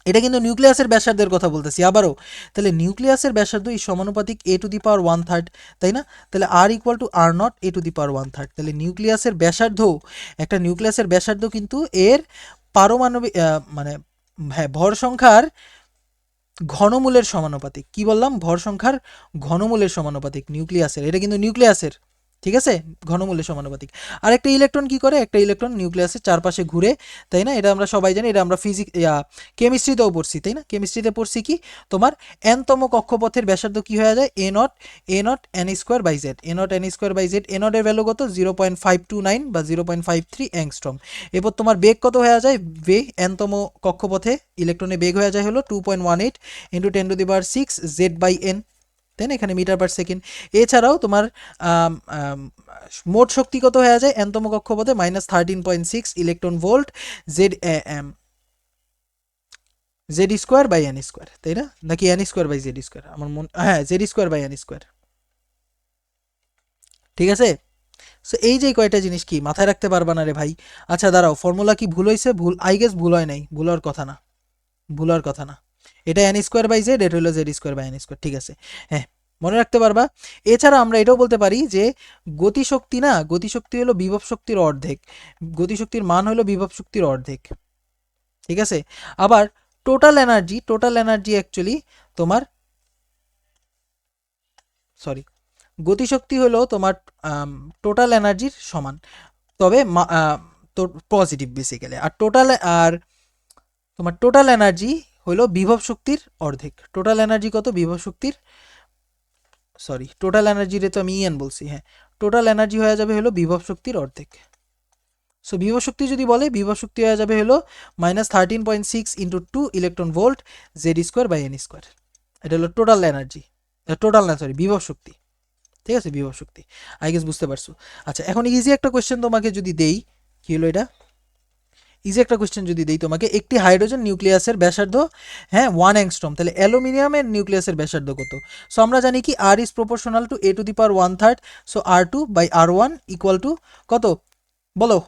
এটা কিন্তু নিউক্লিয়াসের ব্যাসার্ধের কথা বলতেছি আবারও, তাহলে নিউক্লিয়াসের ব্যাসার্ধ এই সমানুপাতিক এ টু দি পাওয়ার 1/3, তাই না। তাহলে R equal to R not A to the power 1/3, তাহলে নিউক্লিয়াসের ব্যাসার্ধ, একটা নিউক্লিয়াসের ব্যাসার্ধ কিন্তু এর পারমাণবিক মানে হ্যাঁ ভর সংখ্যার ঘনমূলের সমানুপাতিক। কি বললাম, ভর সংখ্যার ঘনমূলের সমানুপাতিক নিউক্লিয়াসের, এটা কিন্তু নিউক্লিয়াসের, ঠিক আছে, ঘনমূলের সমানুপাতিক। আর একটা ইলেকট্রন কি করে, একটা ইলেকট্রন নিউক্লিয়াসের চারপাশে ঘুরে, তাই না, এটা আমরা সবাই জানি, এটা আমরা কেমিস্ট্রিতেও পড়ছি, তাই না, কেমিস্ট্রিতে পড়ছি কি তোমার এনতম কক্ষপথের ব্যাসার্ধ কি হয়ে যায়, A not N square by Z, A নটের ভ্যালু কত 0.529 বা 0.53 অ্যাংস্ট্রম। এরপর তোমার বেগ কত হয়ে যায়, এনতম কক্ষপথে ইলেকট্রনের বেগ হয়ে যায় হলো 2.18 ইন্টু 10⁶ জেড বাই এন, তাই না, এখানে মিটার পার সেকেন্ড। এছাড়াও তোমার মোট শক্তি কত হয়ে যায় এনতম কক্ষপথে, -13.6 electron volt Z square by N square, তাই না, নাকি N square by Z square, আমার হ্যাঁ Z square by N square, ঠিক আছে। সো এই যে কয়টা জিনিস কি মাথায় রাখতে পারবা না রে ভাই। আচ্ছা দাঁড়াও, ফর্মুলা কি ভুল হয়েছে, আই গেস ভুল হয় নাই, ভুলার কথা না, এটা এন স্কোয়ার বাই জেড, এটা হলো Z square by N square, ঠিক আছে, হ্যাঁ মনে রাখতে পারবা। এছাড়া আমরা এটাও বলতে পারি যে গতিশক্তি হলো বিভব শক্তির অর্ধেক, গতিশক্তির মান হলো বিভব শক্তির অর্ধেক, ঠিক আছে। আবার টোটাল এনার্জি অ্যাকচুয়ালি তোমার, সরি, গতিশক্তি হলো তোমার টোটাল এনার্জির সমান, তবে তো পজিটিভ বেসিক্যালি, আর তোমার টোটাল এনার্জি হলো বিভব শক্তির অর্ধেক। টোটাল এনার্জি কত, বিভব শক্তির, সরি টোটাল এনার্জিরে তো আমি ইএন বলছি, হ্যাঁ টোটাল এনার্জি হয়ে যাবে হলো বিভব শক্তির অর্ধেক। সো বিভব শক্তি যদি বলে, বিভব শক্তি হয়ে যাবে হলো -13.6 into 2 electron volt Z square by N square, এটা হলো টোটাল এনার্জি, টোটাল না সরি বিভব শক্তি, ঠিক আছে, বিভব শক্তি। আই গেস বুঝতে পারছো। আচ্ছা, এখন ইজি একটা কোয়েশ্চেন তোমাকে যদি দেই, কি হলো এটা, ইজি একটা কোয়েশ্চেন যদি দেই তোমাকে, একটি হাইড্রোজেন নিউক্লিয়াসের ব্যাসার্ধ, হ্যাঁ, 1 অ্যাংস্ট্রম, তাহলে অ্যালুমিনিয়ামের নিউক্লিয়াসের ব্যাসার্ধ কত? সো আমরা জানি কি R is proportional to A to the power 1/3, so R2/R1 equal to কত বলো,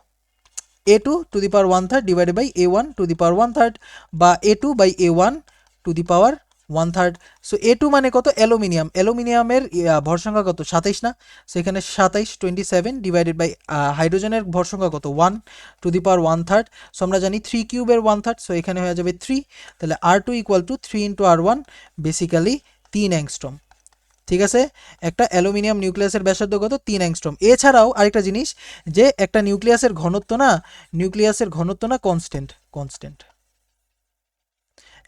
A2 to the power 1/3 divided by A1 to the power 1/3, বা A2/A1 to the power 1/3। So A2 মানে কত, অ্যালুমিনিয়াম, অ্যালুমিনিয়ামের ভর সংখ্যা কত, 27 না, সেখানে 27 27 ডিভাইডেড বাই হাইড্রোজেনের ভর সংখ্যা কত, 1 to the power 1/3। সো আমরা জানি 3 কিউবের 1/3, সো এখানে হয়ে যাবে 3, তাহলে R2 equal to 3 into R1, basically 3 angstrom. ঠিক আছে, একটা অ্যালুমিনিয়াম নিউক্লিয়াসের ব্যাসার্ধ কত, 3 অ্যাংস্ট্রম। এছাড়াও আরেকটা জিনিস, যে একটা নিউক্লিয়াসের ঘনত্ব না, নিউক্লিয়াসের ঘনত্ব না কনস্ট্যান্ট, কনস্ট্যান্ট,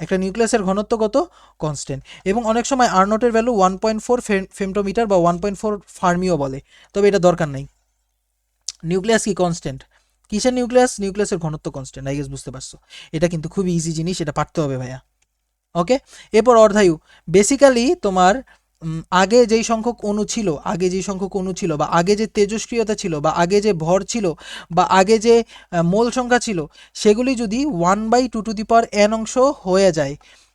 একটা নিউক্লিয়াসের ঘনত্ব কত, কনস্ট্যান্ট। এবং অনেক সময় আর নটের ভ্যালু 1.4 ফেমটোমিটার বা 1.4 ফার্মিও বলে, তবে এটা দরকার নাই। নিউক্লিয়াস কি কনস্ট্যান্ট, কিসের নিউক্লিয়াস, নিউক্লিয়াসের ঘনত্ব কনস্ট্যান্ট। আই গেস বুঝতে পারছো, এটা কিন্তু খুবই ইজি জিনিস, এটা পারতে হবে ভাইয়া। ওকে, এরপর অর্ধায়ু, বেসিক্যালি তোমার আগে যেই সংখ্যক অণু ছিল, আগে যেই সংখ্যক অণু ছিল, বা আগে যে তেজস্ক্রিয়তা ছিল, বা আগে যে ভর ছিল, বা আগে যে মোল সংখ্যা ছিল, সেগুলি যদি 1/2 অংশ হয়ে যায়,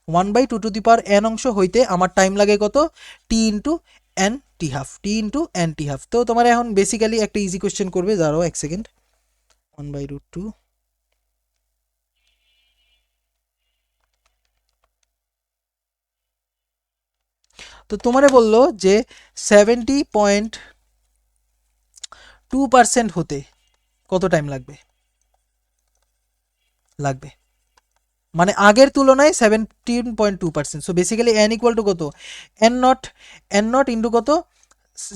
1/2 অংশ হইতে আমার টাইম লাগে কত, T/N/T12। তো তোমার এখন বেসিক্যালি একটা ইজি কোয়েশ্চেন করবে, দাঁড়াও 1 সেকেন্ড, 1/2। তো তোমারে বললো যে 70.2% হতে কত টাইম লাগবে, লাগবে মানে আগের তুলনায় 17.2%। So basically N equal to কত, এন নট ইন্টু কত,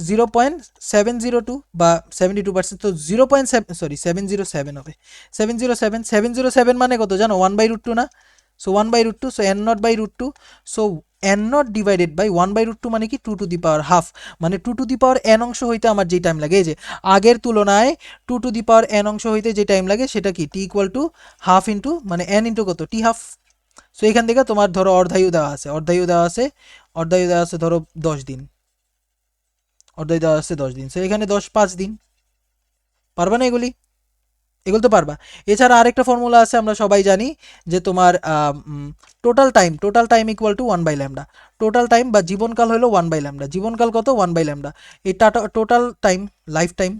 0.702 বা 72%, তো 707 হবে, 707 মানে কত জানো, 1/√2 না, so 1/√2, so n0/√2, so n0 divided by 1/√2 মানে কি 2 to the power 1/2, মানে 2 to the power n অংশ হইতে আমার যে টাইম লাগে, এই যে আগের তুলনায় 2 to the power n অংশ হইতে যে টাইম লাগে সেটা কি, টি ইকুয়াল টু হাফ ইন্টু, মানে n ইন্টু কত, টি হাফ। সো এখান থেকে তোমার ধরো অর্ধায়ু দেওয়া আছে, ধরো 10 দিন, অর্ধায়ু দেওয়া আছে 10 দিন, সো এখানে 5 দিন, পারবা না এগুলি, এগুলো তো পারবা। এছাড়া আরেকটা ফর্মুলা আছে, আমরা সবাই জানি, যে তোমার total time equal to 1/λ, total time বা জীবনকাল হলো 1/λ, জীবনকাল কত, 1/λ, এই টোটাল টাইম, লাইফ টাইম,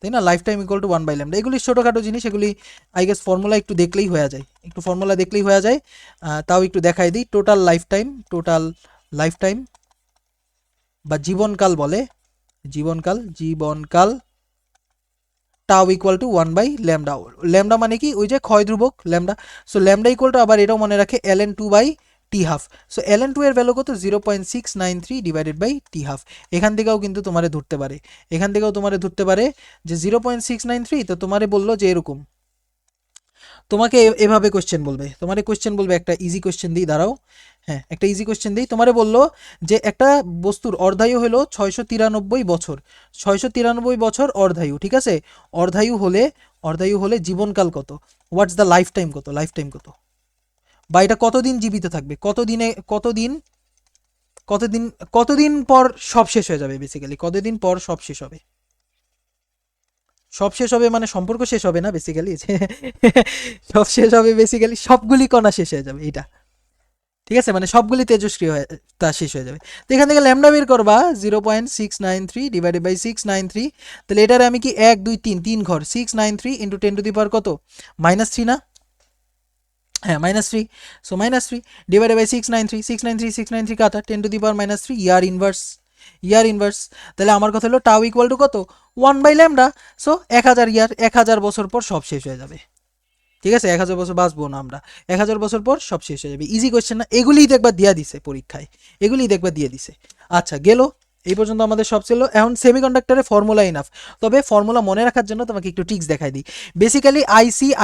তাই না, লাইফ টাইম ইকুয়াল টু 1/λ। এগুলি ছোটোখাটো জিনিস, এগুলি আই গেস ফর্মুলা একটু দেখলেই হয়ে যায়, একটু ফর্মুলা দেখলেই হয়ে যায়। তাও একটু দেখাই দিই, টোটাল লাইফ টাইম বা জীবনকাল বলে, জীবনকাল টাও ইকুয়াল টু 1/λ। ল্যামডা মানে কি, ওই যে ক্ষয় ধ্রুবক lambda, so lambda equal two, আবার এটাও মনে রাখে, ln2/t12। সো ln2 এর ভ্যালু কত, 0.693 ডিভাইডেড বাই t12। এখান থেকেও কিন্তু তোমারে ধরতে পারে, যে 0.693, তো তোমারে বললো যে এরকম, তোমাকে এভাবে কোয়েশ্চেন বলবে, একটা ইজি কোয়েশ্চেন দিই, দাঁড়াও, হ্যাঁ একটা ইজি কোয়েশ্চেন দিই। তোমারে বললো যে একটা বস্তুর অর্ধায়ু হলো 693 বছর, 693 বছর অর্ধায়ু, ঠিক আছে, অর্ধায়ু হলে জীবনকাল কত, হোয়াটস দ্য লাইফ টাইম কত, বা এটা কতদিন জীবিত থাকবে, কতদিন পর সব শেষ হয়ে যাবে, বেসিক্যালি কতদিন পর সব শেষ হবে, মানে সম্পর্ক শেষ হবে না বেসিক্যালি, সব শেষ হবে বেসিক্যালি, সবগুলি কণা শেষ হয়ে যাবে এটা, ঠিক আছে, মানে সবগুলি তেজস্ক্রিয় হয়ে তা শেষ হয়ে যাবে। তো এখান থেকে ল্যামডা বের করবা, 0.693 ডিভাইডেড বাই 693, তাহলে এটার আমি কি 1 2 3 ঘর, 693 ইন্টু 10 to the power কত, -3 না, হ্যাঁ -3, সো -3 ডিভাইডেড বাই 693 কাটা 10 to the power -3, year inverse, তাহলে আমার কথা হলো টাউ ইকুয়াল টু কত, 1/λ, সো 1000 বছর পর সব শেষ হয়ে যাবে, ঠিক আছে, 1000 বছর বাঁচবো না আমরা, 1000 বছর পর সব শেষ হয়ে যাবে। ইজি কোয়েশ্চেন না, এগুলিই দেখবা দিয়া দিছে পরীক্ষায়, আচ্ছা গেল, এই পর্যন্ত আমাদের সব ছিল। এখন সেমিকন্ডাক্টরে ফর্মুলা ইনাফ, তবে ফর্মুলা মনে রাখার জন্য তোমাকে একটু ট্রিক্স দেখাই দিই। বেসিক্যালি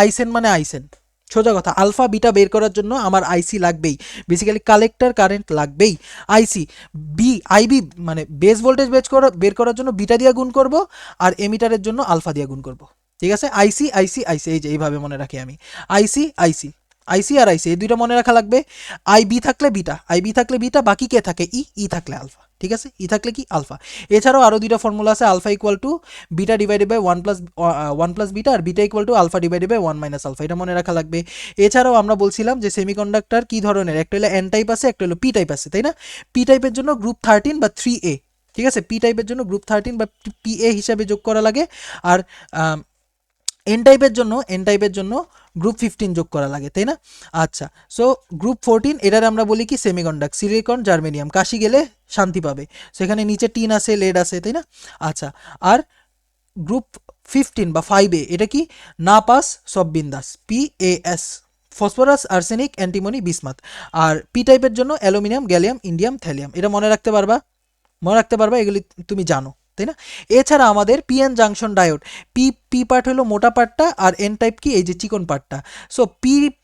আইসেন মানে আইসেন, সোজা কথা, আলফা বিটা বের করার জন্য আমার আইসি লাগবেই, বেসিক্যালি কালেক্টর কারেন্ট লাগবেই, আইসি, আইবি মানে বেস ভোল্টেজ বের করার জন্য বিটা দিয়ে গুণ করব, আর এমিটারের জন্য আলফা দিয়ে গুণ করব, ঠিক আছে, আইসি, এই যে এইভাবে মনে রাখি আমি, আইসি আর আইসি, এই দুইটা মনে রাখা লাগবে। আইবি থাকলে বিটা, বাকি কে থাকে, ই থাকলে আলফা, ঠিক আছে, ই থাকলে কি আলফা। এছাড়াও আরও দুইটা ফর্মুলা আছে, alpha equal to beta divided by one plus beta, আর beta equal to alpha divided by one minus alpha, এটা মনে রাখা লাগবে। এছাড়াও আমরা বলছিলাম যে সেমিকন্ডাক্টর কি ধরনের, একটা হলো এন টাইপ আছে, একটা হলো পি টাইপ আছে, তাই না? পি টাইপের জন্য গ্রুপ 13 বা 3A, ঠিক আছে, পি টাইপের জন্য গ্রুপ 13 বা PA হিসাবে যোগ করা লাগে, আর এন টাইপের জন্য গ্রুপ 15 যোগ করা লাগে, তাই না? আচ্ছা, সো গ্রুপ 14 এটার আমরা বলি কি সেমিকন্ডাক্ট, সিলিকন জার্মেনিয়াম, কাশি গেলে শান্তি পাবে, সেখানে নিচে টিন আছে, লেড আছে, তাই না? আচ্ছা, আর গ্রুপ 15 বা 5A এটা কি না পাস সব বিন্দাস, PAS, phosphorus arsenic antimony bismuth. আর পি টাইপের জন্য অ্যালুমিনিয়াম গ্যালিয়াম ইন্ডিয়াম থ্যালিয়াম, এটা মনে রাখতে পারবা, এগুলি তুমি জানো, তাই না? এছাড়া আমাদের PN junction diode, P part হলো মোটা পার্টটা, আর এন টাইপ কি এই যে চিকন পার্টটা। সো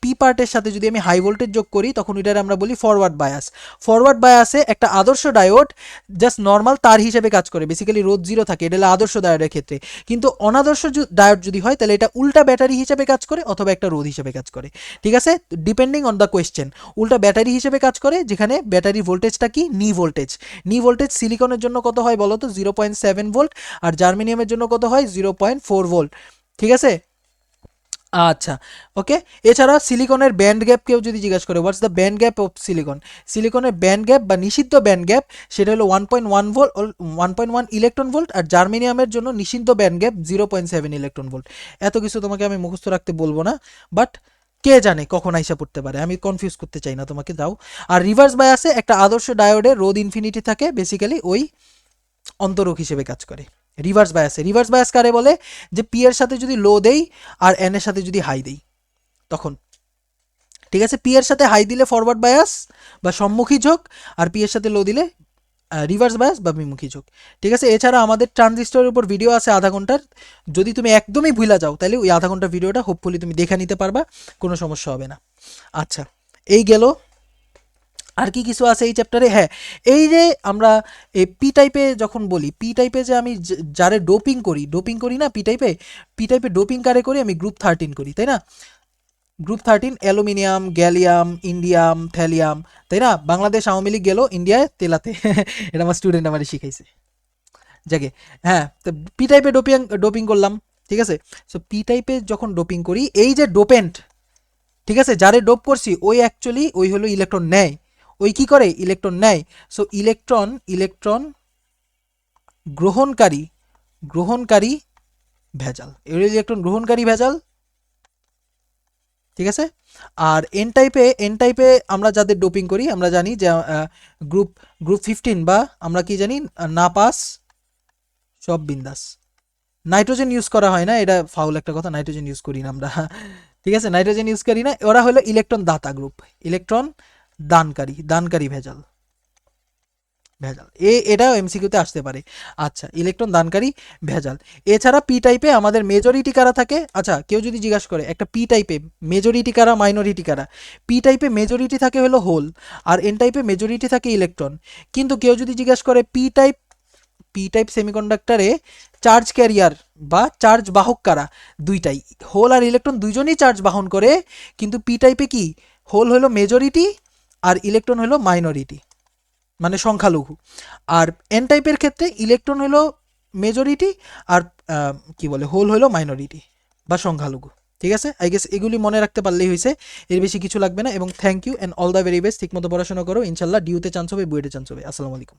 পি পার্টের সাথে যদি আমি হাই ভোল্টেজ যোগ করি তখন এটার আমরা বলি ফরওয়ার্ড বায়াস। ফরওয়ার্ড বায়াসে একটা আদর্শ ডায়োড জাস্ট নর্মাল তার হিসেবে কাজ করে, বেসিক্যালি রোধ জিরো থাকে, এটা হলো আদর্শ ডায়োডের ক্ষেত্রে। কিন্তু অনাদর্শ ডায়োড যদি হয় তাহলে এটা উল্টা ব্যাটারি হিসেবে কাজ করে অথবা একটা রোধ হিসেবে কাজ করে, ঠিক আছে, ডিপেন্ডিং অন দ্য কোয়েশ্চেন। উল্টা ব্যাটারি হিসেবে কাজ করে, যেখানে ব্যাটারি ভোল্টেজটা কি নি ভোল্টেজ সিলিকনের জন্য কত হয় বলো তো 0.7 ভোল্ট, আর জার্মেনিয়ামের জন্য কত হয় 0.4 ভোল্ট, ঠিক আছে। আচ্ছা, ওকে। এছাড়া সিলিকনের ব্যান্ড গ্যাপ কেউ যদি জিজ্ঞাসা করে what's the band gap of silicon, সিলিকনের ব্যান্ড গ্যাপ বা নিষিদ্ধ ব্যান্ড গ্যাপ সেটা হলো 1.1 ভোল্ট, 1.1 ইলেকট্রন ভোল্ট, আর জার্মেনিয়ামের জন্য নিষিদ্ধ ব্যান্ড গ্যাপ 0.7 ইলেকট্রন ভোল্ট। এত কিছু তোমাকে আমি মুখস্থ রাখতে বলবো না, বাট কে জানে কখন আইসা পড়তে পারে, আমি কনফিউজ করতে চাই না তোমাকে, যাও। আর রিভার্স বায়াসে একটা আদর্শ ডায়োডের রোধ ইনফিনিটি থাকে, বেসিক্যালি ওই অন্তরক হিসেবে কাজ করে। রিভার্স বায়াস কারে বলে, যে পি এর সাথে যদি লো দেই আর এন এর সাথে যদি হাই দেই তখন, ঠিক আছে, পি এর সাথে হাই দিলে ফরওয়ার্ড বায়াস বা সম্মুখী ঝোঁক, আর পি এর সাথে লো দিলে রিভার্স বায়াস বা বিমুখী ঝোঁক, ঠিক আছে। এছাড়া আমাদের ট্রানজিস্টরের উপর ভিডিও আছে আধা ঘন্টার, যদি তুমি একদমই ভুলা যাও তাহলে ওই আধা ঘন্টার ভিডিওটা হোপফুলি তুমি দেখে নিতে পারবা, কোনো সমস্যা হবে না। আচ্ছা, এই গেল। আর কি কিছু আছে এই চ্যাপ্টারে? হ্যাঁ, এই যে আমরা এই পি টাইপে যে আমি যারে ডোপিং করি না, পি টাইপে ডোপিং কারে করি, আমি গ্রুপ 13 করি, তাই না? Group 13 aluminium gallium indium thallium, তাই না? বাংলাদেশ আওয়ামী লীগ গেল ইন্ডিয়ায় তেলাতে এটা আমার স্টুডেন্ট আমারে শিখাইছে, যাকে। হ্যাঁ, তো পি টাইপে ডোপিং করলাম, ঠিক আছে। সো পি টাইপে যখন ডোপিং করি, এই যে ডোপেন্ট, ঠিক আছে, যারে ডোপ করছি ওই অ্যাকচুয়ালি ওই হলো ইলেকট্রন নেয়, ওই কি করে ইলেকট্রন নেয়। সো ইলেকট্রন গ্রহণকারী গ্রহণকারী ভেজাল, এর ইলেকট্রন গ্রহণকারী ভেজাল, ঠিক আছে। আর এন টাইপে আমরা যাদের ডোপিং করি আমরা জানি যে গ্রুপ গ্রুপ 15 বা আমরা কি জানি না পাস সব বিন্দাস। নাইট্রোজেন ইউজ করা হয় না, এটা ফাউল একটা কথা, নাইট্রোজেন ইউজ করি না আমরা ঠিক আছে, নাইট্রোজেন ইউজ করি না। ওরা হলো ইলেকট্রন দাতা গ্রুপ, ইলেকট্রন দানকারী ভেজাল, এটাও এমসিকিউতে আসতে পারে। আচ্ছা, ইলেকট্রন দানকারী ভেজাল। এছাড়া পি টাইপে আমাদের মেজরিটি কারা থাকে, আচ্ছা কেউ যদি জিজ্ঞাসা করে একটা পি টাইপে মেজরিটি কারা মাইনরিটি কারা, পি টাইপে মেজরিটি থাকে হলো হোল, আর এন টাইপে মেজরিটি থাকে ইলেকট্রন। কিন্তু কেউ যদি জিজ্ঞাসা করে পি টাইপ সেমিকন্ডাক্টরে চার্জ ক্যারিয়ার বা চার্জ বাহক কারা, দুইটাই, হোল আর ইলেকট্রন দুইজনই চার্জ বহন করে, কিন্তু পি টাইপে কি হোল হলো মেজরিটি আর ইলেকট্রন হলো মাইনরিটি, মানে সংখ্যালঘু। আর এন টাইপের ক্ষেত্রে ইলেকট্রন হলো মেজরিটি আর কি বলে হোল হলো মাইনরিটি বা সংখ্যালঘু, ঠিক আছে। আই গেস এগুলি মনে রাখতে পারলেই হয়েছে, এর বেশি কিছু লাগবে না। এবং thank you and all the very best, ঠিকমতো পড়াশোনা করো, ইনশাল্লাহ ডিউতে চান্স হবে, বুয়েটে চান্স হবে। আসসালামু আলাইকুম।